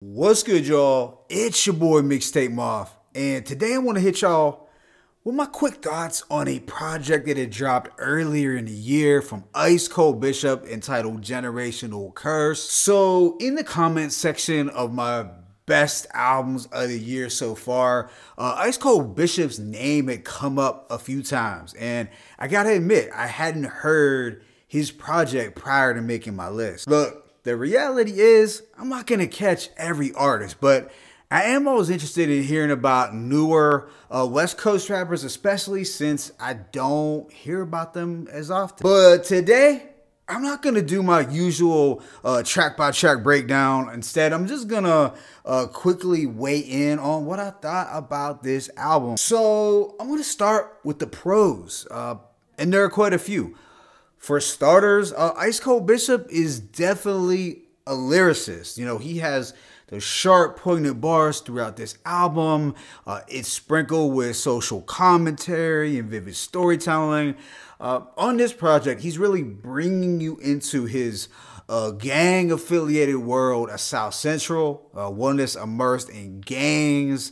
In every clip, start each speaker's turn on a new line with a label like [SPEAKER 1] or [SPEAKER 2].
[SPEAKER 1] What's good, y'all? It's your boy Mixtape Moth, and today I want to hit y'all with my quick thoughts on a project that had dropped earlier in the year from Icecoldbishop entitled Generational Curse. So in the comment section of my best albums of the year so far, Icecoldbishop's name had come up a few times, and I gotta admit, I hadn't heard his project prior to making my list. Look, the reality is, I'm not going to catch every artist, but I am always interested in hearing about newer West Coast rappers, especially since I don't hear about them as often. But today, I'm not going to do my usual track-by-track breakdown. Instead, I'm just going to quickly weigh in on what I thought about this album. So, I'm going to start with the pros, and there are quite a few. For starters, Icecoldbishop is definitely a lyricist. You know, he has those sharp, poignant bars throughout this album. It's sprinkled with social commentary and vivid storytelling. On this project, he's really bringing you into his gang-affiliated world of South Central, one that's immersed in gangs,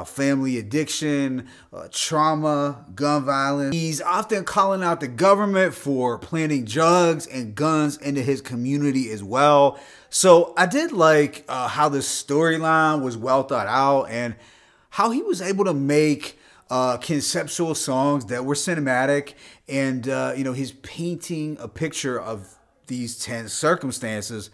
[SPEAKER 1] family addiction, trauma, gun violence. He's often calling out the government for planting drugs and guns into his community as well. So I did like how the storyline was well thought out and how he was able to make conceptual songs that were cinematic, and you know, he's painting a picture of these tense circumstances.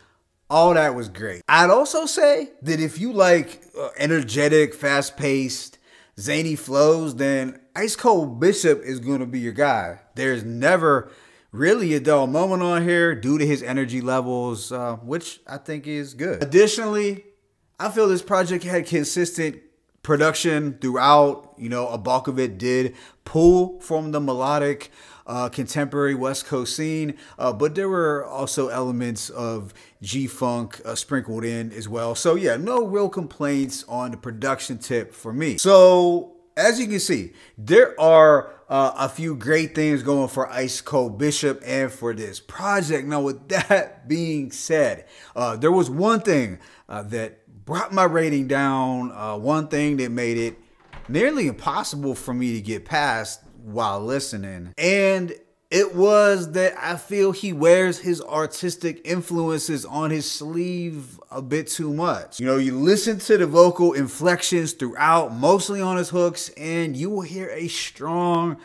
[SPEAKER 1] All that was great. I'd also say that if you like energetic, fast-paced, zany flows, then Icecoldbishop is going to be your guy. There's never really a dull moment on here due to his energy levels, which I think is good. Additionally, I feel this project had consistent production throughout. You know, a bulk of it did pull from the melodic contemporary West Coast scene, but there were also elements of G-Funk sprinkled in as well. So yeah, no real complaints on the production tip for me. So as you can see, there are a few great things going for Icecoldbishop and for this project. Now, with that being said, there was one thing that brought my rating down, one thing that made it nearly impossible for me to get past while listening, and it was that I feel he wears his artistic influences on his sleeve a bit too much. You know, you listen to the vocal inflections throughout, mostly on his hooks, and you will hear a strong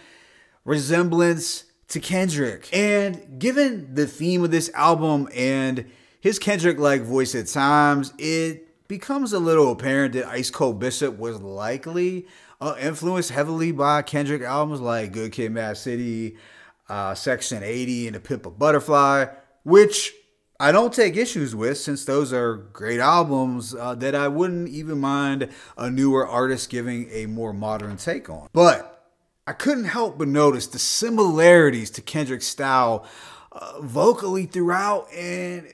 [SPEAKER 1] resemblance to Kendrick. And given the theme of this album and his Kendrick-like voice at times, it becomes a little apparent that Icecoldbishop was likely influenced heavily by Kendrick albums like Good Kid, Mad City, Section 80, and The Pimp a Butterfly, which I don't take issues with, since those are great albums that I wouldn't even mind a newer artist giving a more modern take on. But I couldn't help but notice the similarities to Kendrick's style vocally throughout, and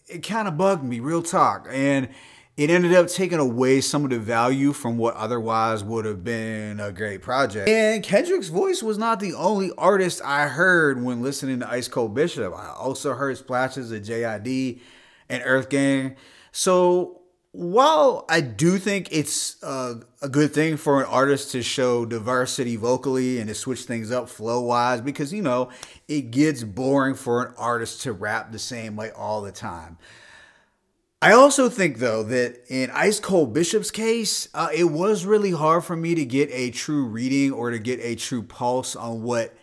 [SPEAKER 1] it kind of bugged me, real talk. And it ended up taking away some of the value from what otherwise would have been a great project. And Kendrick's voice was not the only artist I heard when listening to Icecoldbishop. I also heard splashes of d.a.r.e. and Earth Gang. So while I do think it's a good thing for an artist to show diversity vocally and to switch things up flow-wise, because, you know, it gets boring for an artist to rap the same way all the time. I also think, though, that in Icecoldbishop's case, it was really hard for me to get a true reading or to get a true pulse on what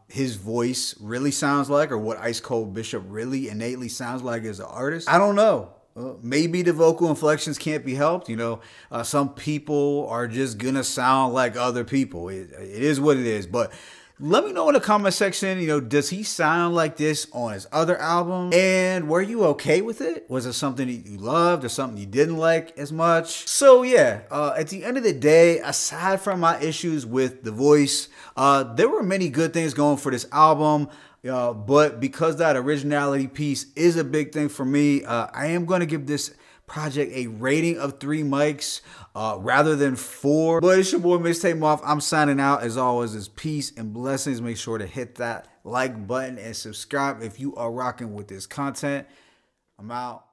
[SPEAKER 1] his voice really sounds like, or what Icecoldbishop really innately sounds like as an artist. I don't know. Maybe the vocal inflections can't be helped. You know, some people are just gonna sound like other people. It is what it is. But let me know in the comment section, you know, does he sound like this on his other album? And were you okay with it? Was it something that you loved or something you didn't like as much? So yeah, at the end of the day, aside from my issues with the voice, there were many good things going for this album. But because that originality piece is a big thing for me, I am going to give this project a rating of 3 mics rather than 4. But it's your boy Mixtape Moth. I'm signing out. As always, it's peace and blessings. Make sure to hit that like button and subscribe if you are rocking with this content. I'm out.